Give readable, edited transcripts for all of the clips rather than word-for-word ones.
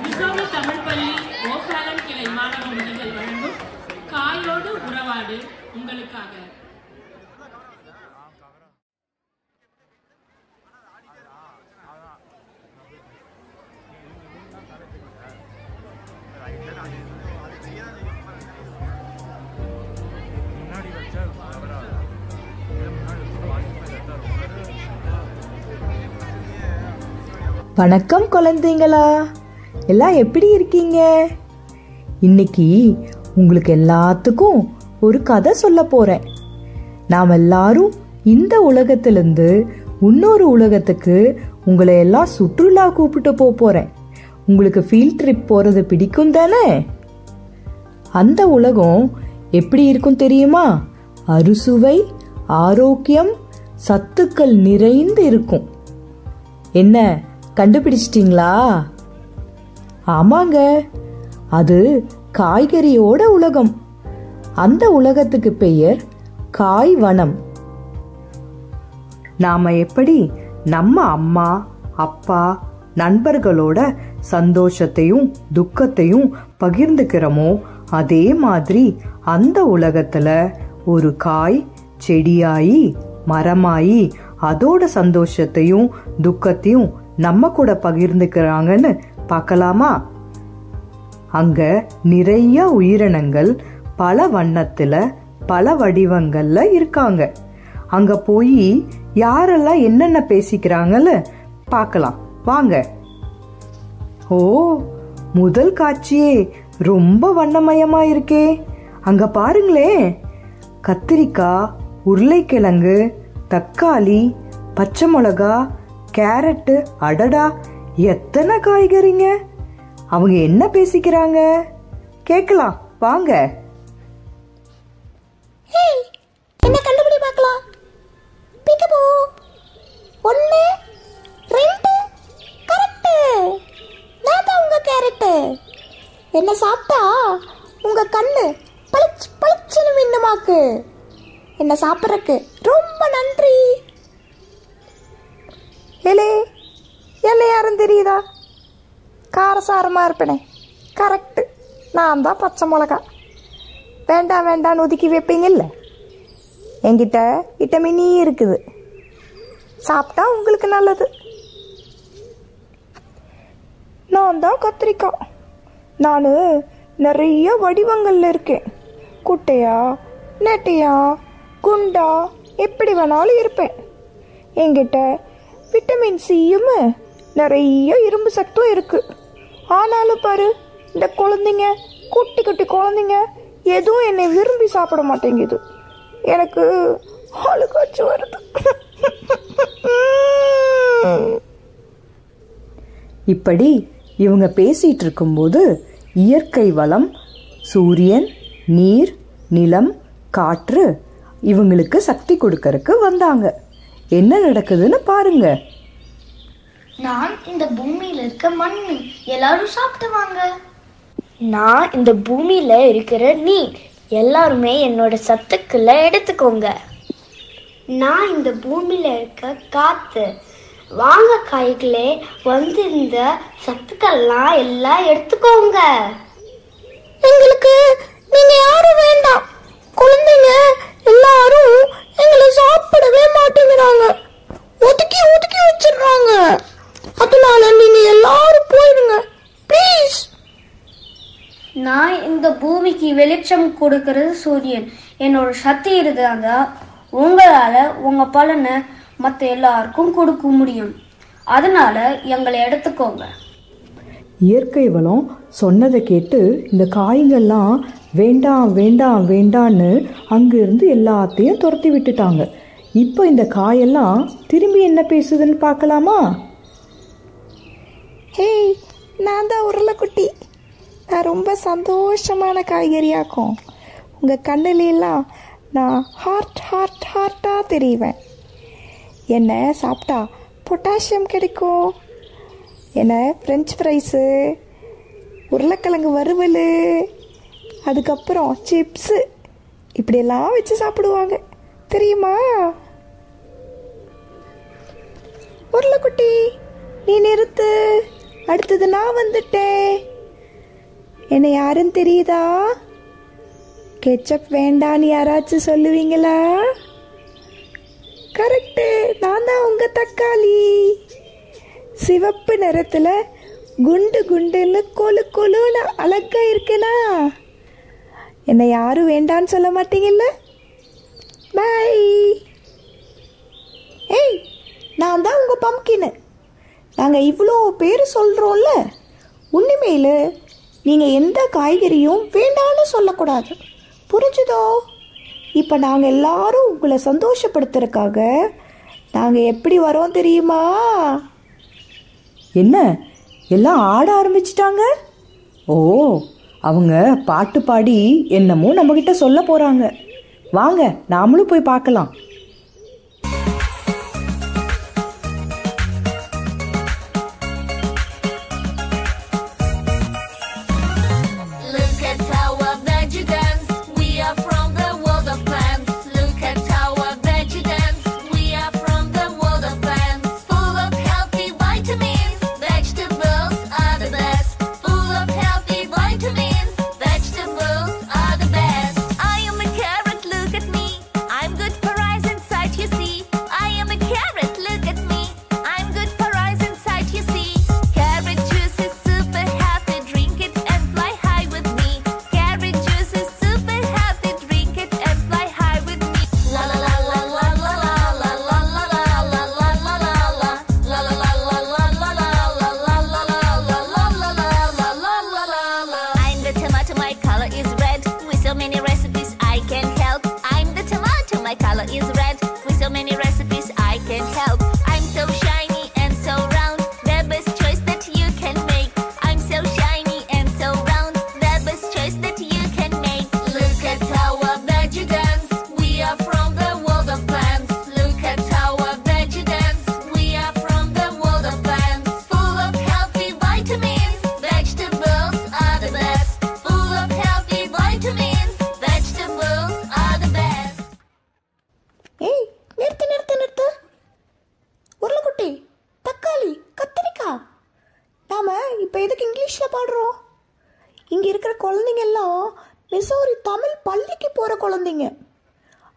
Missouri Tamil பள்ளி ஓசாலன் கிளை மாணவ மணிகள் வழங்கும் காயோடு உறவாடு உங்களுக்காக. வணக்கம் குழந்தைங்களா, எல்லாம் எப்படி இருக்கீங்க? இன்னைக்கு உங்களுக்கு எல்லாத்துக்கும் ஒரு கதை சொல்ல போறேன். நாம் எல்லாரும் இந்த உலகத்திலிருந்து இன்னொரு உலகத்துக்கு உங்களை எல்லாம் சுற்றுலா கூப்பிட்டு போறேன். உங்களுக்கு ஃபீல்ட் ட்ரிப் போறது பிடிக்கும் தானே? அந்த உலகம் எப்படி இருக்கும் தெரியுமா? அறுசுவை, ஆரோக்கியம், சத்துக்கள் நிறைந்து இருக்கும். என்ன கண்டுபிடிச்சிட்டீங்களா? ஆமாங்க, அது காய்கறியோட உலகம். அந்த உலகத்துக்கு பெயர் காய் வனம். நாம எப்படி நம்ம அம்மா, அப்பா, நண்பர்களோட சந்தோஷத்தையும் துக்கத்தையும் பகிர்ந்துக்கிறோமோ, அதே மாதிரி அந்த உலகத்துல ஒரு காய் செடியாயி மரமாயி அதோட சந்தோஷத்தையும் துக்கத்தையும் நம்ம கூட பகிர்ந்துக்கிறாங்கன்னு பார்க்கலாமா? அங்க நிறைய உயிரினங்கள் பல வண்ணத்துல பல வடிவங்கள்ல இருக்காங்க. அங்க போய் யாரெல்லாம் என்னென்ன பேசிக்கிறாங்கன்னு பார்க்கலாம் வாங்க. ஓ, முதல் காட்சியே ரொம்ப வண்ணமயமா இருக்கே. அங்க பாருங்களேன், கத்திரிக்காய், உருளைக்கிழங்கு, தக்காளி, பச்சை மிளகா, கேரட்டு, அடடா எத்தனை காய்கறிங்க! அவங்க என்ன பேசிக்கிறாங்க கேக்கலாம் வாங்க. என்ன கண்டுபிடி பார்க்கலாம். பிக்கபோ 1 2 கரெக்ட். நான் தான் உங்க கேரட். என்ன சாப்பிட்டா உங்க கண்ணு பளிச்சு பளிச்சுன்னு மின்னுமாக்கு. என்ன சாப்பிட்றக்கு ரொம்ப நன்றி. ஏலே என்ன யாரும் தெரியுதா? காரசாரமாக இருப்பேனே, கரெக்டு. நான் தான் பச்சை மிளகா. வேண்டாம் வேண்டான்னு ஒதுக்கி வைப்பீங்கல்ல, என்கிட்ட விட்டமின் இ இருக்குது. சாப்பிட்டா உங்களுக்கு நல்லது. நான் தான் கத்திரிக்காய். நான் நிறைய வடிவங்கள்ல இருக்கேன். குட்டையா, நெட்டையா, குண்டா, எப்படி வேணாலும் இருப்பேன். என்கிட்ட விட்டமின் சியும் நிறைய இரும்பு சத்தும் இருக்கு. ஆனாலும் பாரு, இந்த குழந்தைங்க, குட்டி குட்டி குழந்தைங்க எதுவும் என்னை விரும்பி சாப்பிட மாட்டேங்குது. எனக்கு அழுகாச்சு வருது. இப்படி இவங்க பேசிட்டு இருக்கும்போது இயற்கை வளம், சூரியன், நீர், நிலம், காற்று இவங்களுக்கு சக்தி கொடுக்கறதுக்கு வந்தாங்க. என்ன நடக்குதுன்னு பாருங்க. நான் இந்த பூமியில இருக்க மண், எல்லாரும் சாப்பிடுவாங்க. நான் இந்த பூமியில இருக்கிற நீர், எல்லாருமே என்னோட சத்துக்களை எடுத்துக்கோங்க. நான் இந்த பூமியில இருக்க காத்து, வாங்க காய்களே வந்து இந்த சத்துக்கள்லாம் எல்லாம் எடுத்துக்கோங்க. எங்களுக்கு நீங்க யாரும் வேண்டாம். குழந்தைங்க எல்லாரும் எங்களை சாப்பிடவே மாட்டேங்கிறாங்க. ஒதுக்கி ஒதுக்கி வச்சிடுறாங்க. அதனால நீங்க எல்லாரும் போயிடுங்க ப்ளீஸ். நான் இந்த பூமிக்கு வெளிச்சம் கொடுக்கறது சூரியன். என்னோட சக்தி இருந்தாங்க உங்களால உங்க பலனை மற்ற எல்லாருக்கும் கொடுக்க முடியும். அதனால எங்களை எடுத்துக்கோங்க. இயற்கை வளம் சொன்னதை கேட்டு இந்த காய்கள்லாம் வேண்டாம் வேண்டாம் வேண்டான்னு அங்கிருந்து எல்லாத்தையும் துரத்தி விட்டுட்டாங்க. இப்போ இந்த காயெல்லாம் திரும்பி என்ன பேசுதுன்னு பார்க்கலாமா? ஹேய், நான் தான் உருளைக்குட்டி. நான் ரொம்ப சந்தோஷமான காய்கறியாக்கும். உங்கள் கண்ணுலாம் நான் ஹார்ட் ஹார்ட் ஹார்ட்டாக தெரிவேன். என்ன சாப்பிட்டா பொட்டாசியம் கிடைக்கும். என்ன ஃப்ரெஞ்ச் ஃப்ரைஸு, உருளைக்கிழங்கு வறுவல், அதுக்கப்புறம் சிப்ஸு இப்படியெல்லாம் வச்சு சாப்பிடுவாங்க தெரியுமா? உருளைக்குட்டி, நீ நிறுத்து. அடுத்தது நான் வந்துட்டேன். என்னை யாருன்னு தெரியுதா? கெச்சப் வேண்டான்னு யாராச்சும் சொல்லுவீங்களா? கரெக்டு, நான் தான் உங்க தக்காளி. சிவப்பு நிறத்துல குண்டு குண்டுன்னு கொழு கொழுன்னு அழகா இருக்கேனா? என்னை யாரும் வேண்டான்னு சொல்ல மாட்டீங்கல்ல? பை. ஏய், நான் தான் உங்க பம்கின். நாங்கள் இவ்வளோ பேர் சொல்கிறோம்ல, உண்மையில் நீங்கள் எந்த காய்கறியும் வேண்டான்னு சொல்லக்கூடாது, புரிஞ்சுதோ? இப்போ நாங்கள் எல்லாரும் உங்களை சந்தோஷப்படுத்துறதுக்காக நாங்கள் எப்படி வரோம் தெரியுமா? என்ன எல்லாம் ஆட ஆரம்பிச்சிட்டாங்க? ஓ, அவங்க பாட்டு பாடி என்னமோ நம்மகிட்ட சொல்ல போகிறாங்க. வாங்க நாமளும் போய் பார்க்கலாம்.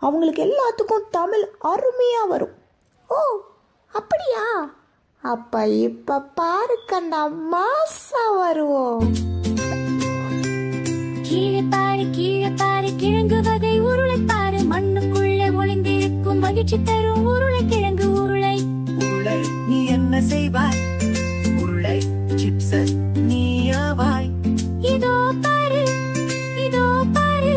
அவங்களுக்கு எல்லாத்துக்கும் தமிழ் அருமையாக வரும். ஓ அப்படியா? அப்போ இப்போ பாருக்கண்ணா, மாசா வருவோம். கீழே பாரு கீழே பாரு, கிழங்கு வகை உருளை பாரு, மண்ணுக்குள்ளே ஒளிந்திருக்கும் மகிழ்ச்சி தரும் உருளை கிழங்கு உருளை. உருளை நீ என்ன செய்வாய்? உருளை சிப்ஸ் நீ ஆவாய். இதோ பாரு இதோ பாரு,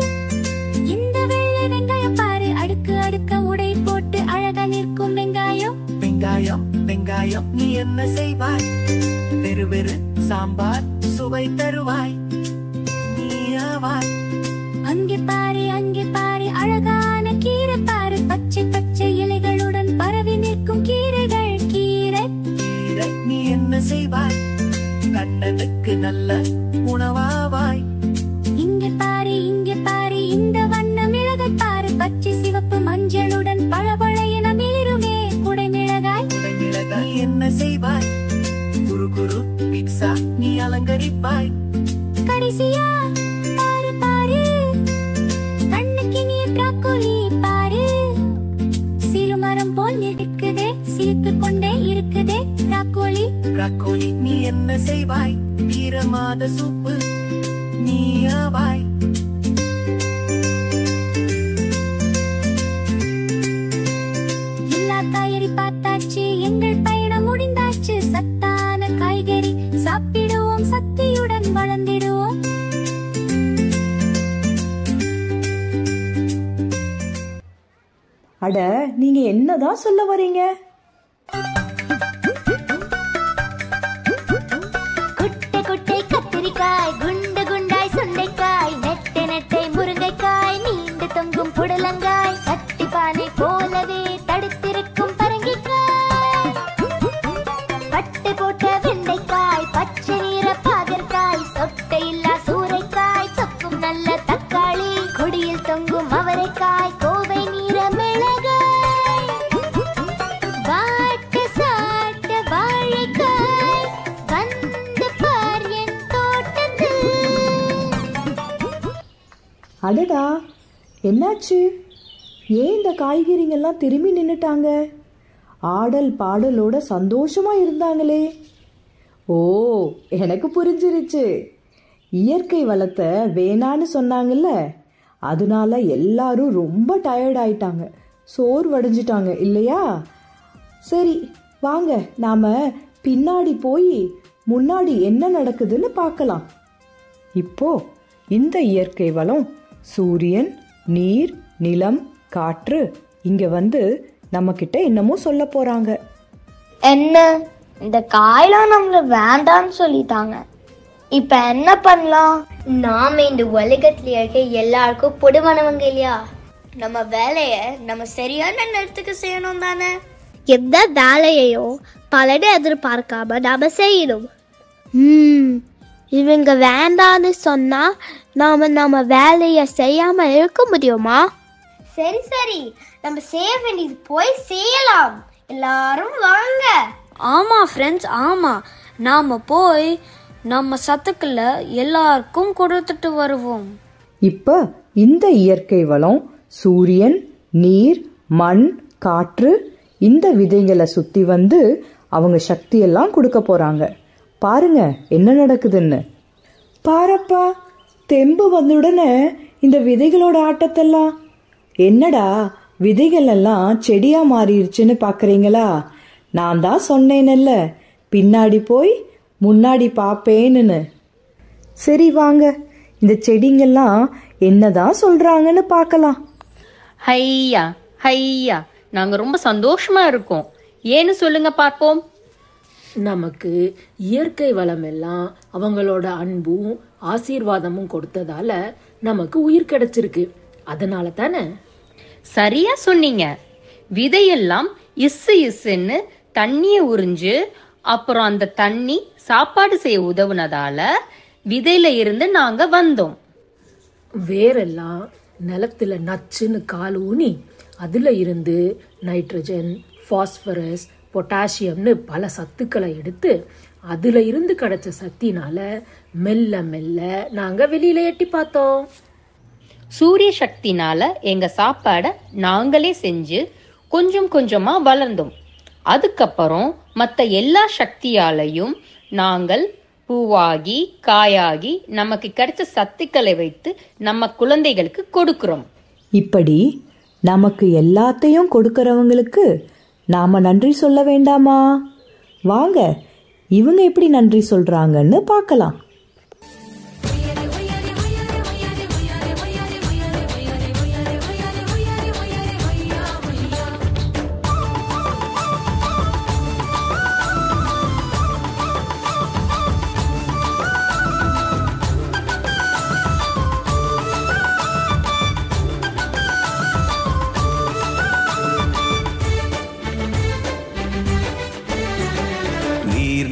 இந்த வெள்ளை வெங்காயம் பாரு, அடுக்கு அடுக்க உடை போட்டு அழகா நிற்கும் வெங்காயம். வெங்காயம் வெங்காயம் நீ என்ன செய்வாய்? வெறு வெறு சாம்பார் சுவை தருவாய். நீ ஆவாய். அங்கே பாரு அழகான கீரை பாரு, பச்சை பச்சை இலைகளுடன் பரவி நிற்கும் கீரைகள். கீரை கீரை நீ என்ன செய்வாய்? கண்ணனுக்கு நல்ல உணவாவாய். இங்கே பாரு இந்த வண்ண மிளகாய் பாரு, பச்சை சிவப்பு மஞ்சளுடன் பழபழ என மிளிருமே குடை மிளகாய். நீ என்ன செய்வாய்? குரு குரு பிட்சா நீ அலங்கரிப்பாய். கடைசியா பாரு பாரு, கண்ணுக்கு நீ ப்ரோக்கோலி பாரு, சிறுமரம் போல் இருக்குதே, சிரித்துக் கொண்டே இருக்குதே ப்ரோக்கோலி. ப்ரோக்கோலி நீ என்ன செய்வாய்? வீரமாத சூப்பு நீ ஆவாய். எல்லா காய்கறி பார்த்தாச்சு, எங்கள் பயணம் முடிந்தாச்சு. சத்தான காய்கறி சாப்பிடுவோம், சக்தியுடன் வளர்ந்திடுவோம். அட, நீங்க என்னதான் சொல்ல வரீங்க? குட்டை குட்டை கத்திரிக்காய், குண்டு குண்டாய் சுண்டைக்காய், நெட்டை நெட்டை முருங்கைக்காய், நீண்டு தொங்கும் புடலங்காய், சட்டி பானை போலவே தடுத்திருக்கும் பரங்கிக்காய், பட்டை போட்ட வெண்டைக்காய், பச்சை நீர பாகற்காய், சொட்டை இல்லா சூரைக்காய், சொக்கும் நல்ல தக்காளி, கொடியில் தொங்கும் அவரைக்காய், கோவை நீர மிளகாய், அடடா, என்னாச்சு? ஏன் இந்த காய்கறிங்கெல்லாம் திரும்பி நின்னுட்டாங்க? ஆடல் பாடலோட சந்தோஷமா இருந்தாங்களே. ஓ, எனக்கு புரிஞ்சிருச்சு. இயற்கை வளத்தை வேணான்னு சொன்னாங்கல்ல, அதனால எல்லாரும் ரொம்ப டயர்ட் ஆயிட்டாங்க, சோர்வடைஞ்சிட்டாங்க இல்லையா? சரி வாங்க, நாம பின்னாடி போய் முன்னாடி என்ன நடக்குதுன்னு பார்க்கலாம். இப்போ இந்த இயற்கை வளம் சூரியன், நீர், நிலம், காற்று இங்க வந்து நம்ம கிட்ட என்னமோ சொல்ல போறாங்க. என்ன, இந்த காயெல்லாம் நம்மள வேண்டான்னு சொல்லிட்டாங்க. இப்ப என்ன பண்ணலாம்? நாம இந்த உலகத்துல இருக்க எல்லாருக்கும் பொதுவானவங்க இல்லையா? நம்ம வேலைய நம்ம சரியான நேரத்துக்கு செய்யணும் தானே. எந்த வேலையையும் பலரை எதிர்பார்க்காம நாம செய்யணும். இவங்க வேண்டான்னு சொன்னா நாம நம்ம வேலைய செய்யாம இருக்க முடியுமா? சரி சரி, நம்ம செய்ய வேண்டியது போய் செய்யலாம். எல்லாரும் வாங்க. ஆமா ஃப்ரெண்ட்ஸ், ஆமா, நாம போய் நம்ம சத்துக்களை எல்லாருக்கும் கொடுத்துட்டு வருவோம். இப்ப இந்த இயற்கை வளம் சூரியன், நீர், மண், காற்று இந்த விதைகளை சுத்தி வந்து அவங்க சக்தியெல்லாம் கொடுக்க போறாங்க. பாருங்க என்ன நடக்குதுன்னு. பாரப்பா, தெம்பு வந்துடனே இந்த விதைகளோட ஆட்டத்தெல்லாம். என்னடா, விதைகள் எல்லாம் செடியா மாறிடுச்சுன்னு பாக்குறீங்களா? நான் தான் சொன்னேன்ல, பின்னாடி போய் முன்னாடி பாப்பேன்னு. சரி வாங்க, இந்த செடிங்கெல்லாம் என்னதான் சொல்றாங்கன்னு பார்க்கலாம். ஹையா ஹையா, நாங்க ரொம்ப சந்தோஷமா இருக்கோம். ஏன்னு சொல்லுங்க பார்ப்போம். நமக்கு இயற்கை வளம் எல்லாம் அவங்களோட அன்பும் ஆசீர்வாதமும் கொடுத்ததால நமக்கு உயிர் கிடைச்சிருக்கு. அதனால தானே? சரியா சொன்னீங்க. விதையெல்லாம் இஸ்ஸுன்னு தண்ணிய உறிஞ்சு அப்புறம் அந்த தண்ணி சாப்பாடு செய்ய உதவுனதால விதையில இருந்து நாங்க வந்தோம். வேரெல்லாம் நிலத்துல நச்சுன்னு கால் ஊனி அதுல இருந்து நைட்ரஜன், பாஸ்பரஸ், பொட்டாசியம்னு பல சத்துக்களை எடுத்து அதுல இருந்து கிடைச்ச சக்தினால மெல்ல மெல்ல நாங்க வெளியில எட்டி பார்த்தோம். சூரிய சக்தினால எங்க சாப்பாட நாங்களே செஞ்சு கொஞ்சம் கொஞ்சமா வளர்ந்தோம். அதுக்கப்புறம் மற்ற எல்லா சக்தியாலையும் நாங்கள் பூவாகி காயாகி நமக்கு கிடைச்ச சத்துக்களை வைத்து நம்ம குழந்தைகளுக்கு கொடுக்கிறோம். இப்படி நமக்கு எல்லாத்தையும் கொடுக்கறவங்களுக்கு நாம நன்றி சொல்ல வேண்டாமா? வாங்க, இவங்க எப்படி நன்றி சொல்றாங்கன்னு பார்க்கலாம்.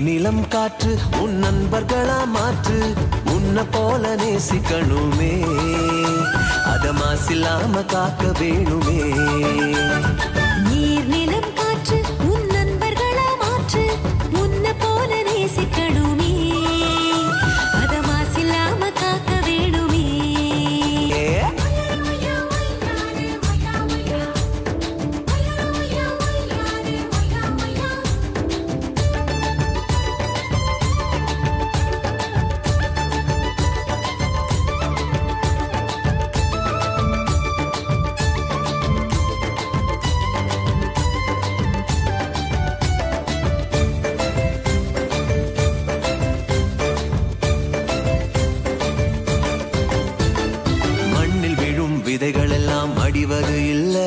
நிலம் காற்று உன் நண்பர்களா மாற்று, உன்னை போல நேசிக்கணுமே, அத மாசில்லாம காக்க வேணுமே. நீர் நிலம் காற்று உன் நண்பர்களா மாற்று, உன்னை போல நேசிக்கணுமே, அத மாசில்லாம காக்க வேணுமே. விதைகள் எல்லாம் அடிவது இல்ல,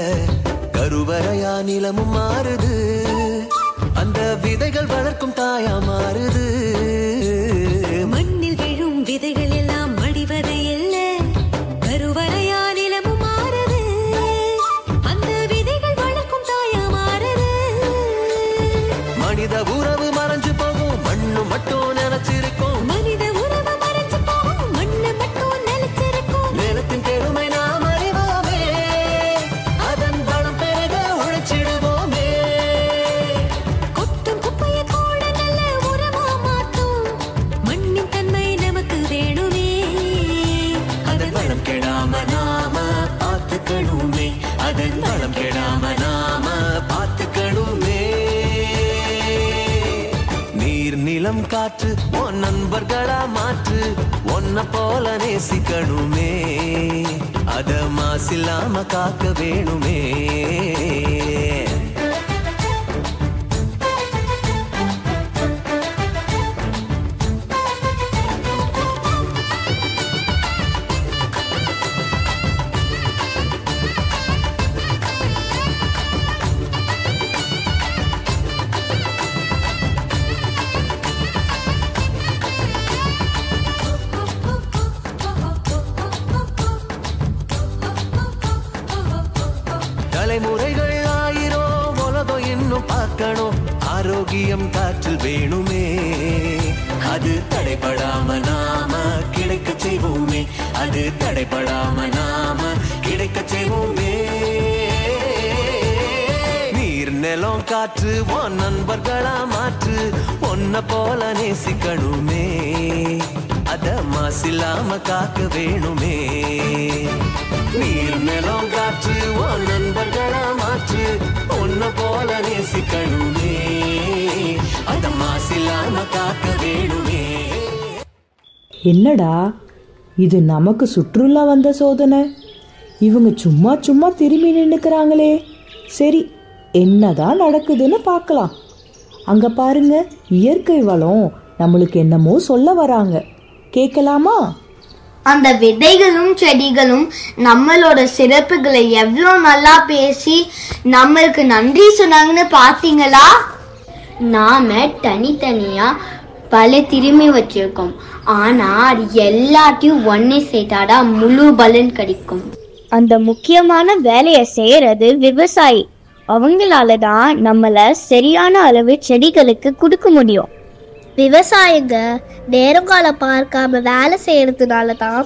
கருவறையா நிலமும் மாறுது, அந்த விதைகள் வளர்க்கும் தாயா மாறுது. மண்ணில் விழும் விதைகள் எல்லாம் அடிவது இல்ல, கருவறையா நிலமும் மாறுது, அந்த விதைகள் வளர்க்கும் தாயா மாறுது. மனித உறவு மறைஞ்சு போகும், மண்ணு மட்டும் நினைச்சிருக்கும். மனித உறவு மறைஞ்சு போகும், மண்ணு மட்டும் நினைச்சிருக்கும். நிலத்தின் பெருமை காற்று உன் நண்பர்களா மாற்று ஒன்ன போல நேசிக்கணுமே அத மாசில்லாம காக்க வேணுமே தலைமுறைகள் ஆயிரம் உலகம் இன்னும் பார்க்கணும் ஆரோக்கியம் காற்றில் வேணுமே அது தடைபடாம நாம கிடைக்க செய்வோமே அது தடைபடாம நாம கிடைக்க செய்வோமே நீர் நிலம் காற்று உன் நண்பர்களா மாற்று ஒன்ன போல நேசிக்கணுமே அத மாசில்லாம காக்க வேணுமே நீர் நிலம் காற்று உன் நண்பர்களா மாற்று ஒன்ன போல நேசிக்கணுமே அத மாசில்லாம காக்க வேணுமே என்னடா இது நமக்கு சுற்றுலா வந்த சோதனை இவங்க சும்மா சும்மா திரும்பி நின்னுக்கிறாங்களே சரி என்னதான் நடக்குதுன்னு பார்க்கலாம் அங்க பாருங்க இயற்கை வளம் நம்மளுக்கு என்னமோ சொல்ல வராங்க கேட்கலாமா அந்த விதைகளும் செடிகளும் நம்மளோட சிறப்புகளை எவ்வளோ நல்லா பேசி நம்மளுக்கு நன்றி சொன்னாங்கன்னு பார்த்தீங்களா நாம தனித்தனியா பல திரும்பி வச்சிருக்கோம் ஆனா அது எல்லாத்தையும் ஒன்னே சேர்த்தாடா முழு பலன் கிடைக்கும் அந்த முக்கியமான வேலையை செய்யறது விவசாயி அவங்களால தான் நம்மள சரியான அளவு செடிகளுக்கு கொடுக்க முடியும் விவசாயிங்க நேரங்கால பார்க்காம வேலை செய்யறதுனால தான்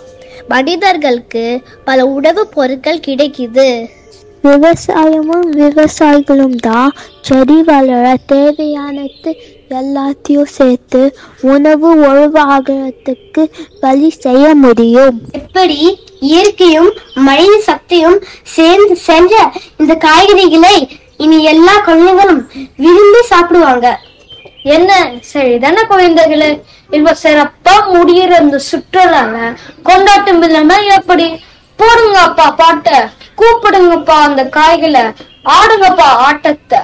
மனிதர்களுக்கு பல உணவுப் பொருட்கள் கிடைக்குது விவசாயமும் விவசாயிகளும் தான் செடி வளர தேவையானது எல்லாத்தையும் சேர்த்து உணவு உழவாகிறதுக்கு வழி செய்ய முடியும் எப்படி இயற்கையும் மனித சக்தியும் சேர்ந்து செஞ்ச இந்த காய்கறிகளை இனி எல்லா குழந்தைகளும் விரும்பி சாப்பிடுவாங்க என்ன சரிதானே குழந்தைகளே இப்ப சிறப்பா முடிகிற இந்த சுற்றுலால கொண்டாட்டம் இல்லாம எப்படி போடுங்கப்பா பாட்டை கூப்பிடுங்கப்பா அந்த காய்களை ஆடுங்கப்பா ஆட்டத்தை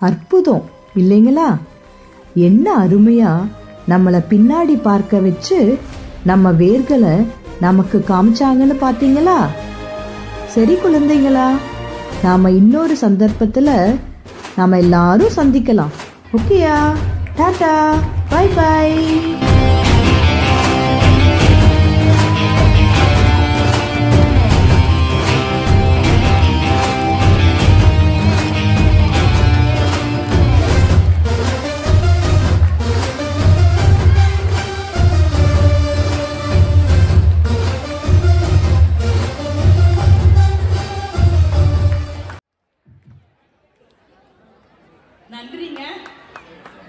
அற்புதம் இல்லைங்களா? என்ன அருமையா நம்மளை பின்னாடி பார்க்க வச்சு நம்ம வேர்களை நமக்கு காமிச்சாங்கன்னு பாத்தீங்களா? சரி குழந்தைங்களா, நாம இன்னொரு சந்தர்ப்பத்துல நாம எல்லாரும் சந்திக்கலாம். ஓகேயா? Ta ta, bye bye. நன்றிங்க.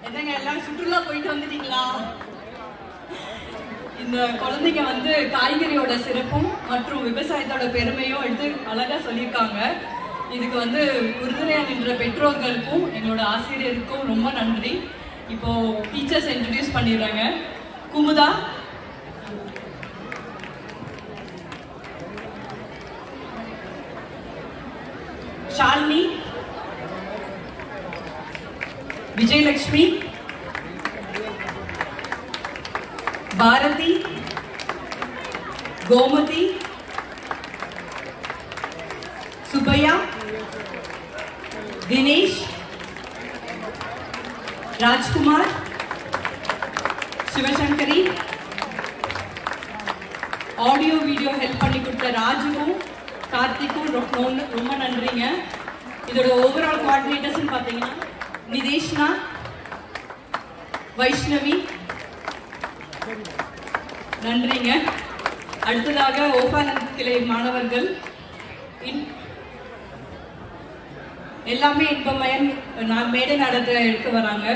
என்னங்க எல்லாம் சுற்றுலா போயிட்டு வந்துட்டீங்களா? இந்த குழந்தைங்க வந்து காய்கறியோட சிறப்பும் மற்றும் விவசாயத்தோட பெருமையும் எடுத்து அழகா சொல்லியிருக்காங்க. இதுக்கு வந்து உறுதுணையா நின்ற பெற்றோர்களுக்கும் எங்களோட ஆசிரியருக்கும் ரொம்ப நன்றி. இப்போ டீச்சர்ஸ் இன்ட்ரடியூஸ் பண்ணிடுறாங்க. Kumudha, Shalini, Vijayalakshmi, Bharathi, Gomathi, Subbaiah, Dinesh, Rajkumar, Sivasankari, audio video help பண்ணி கொடுத்த ராஜுவும் கார்த்திக்கும் ரொம்ப நன்றிங்க. இதோட ஓவரால் கோஆர்டினேட்டர்ஸ் பார்த்தீங்கன்னா நிதேஷ்னா, வைஷ்ணவி, நன்றிங்க. அடுத்ததாக ஓபானந்த் கிளை மாணவர்கள் எல்லாமே இன்பமயம் மேடை நடத்த எடுத்து வராங்க.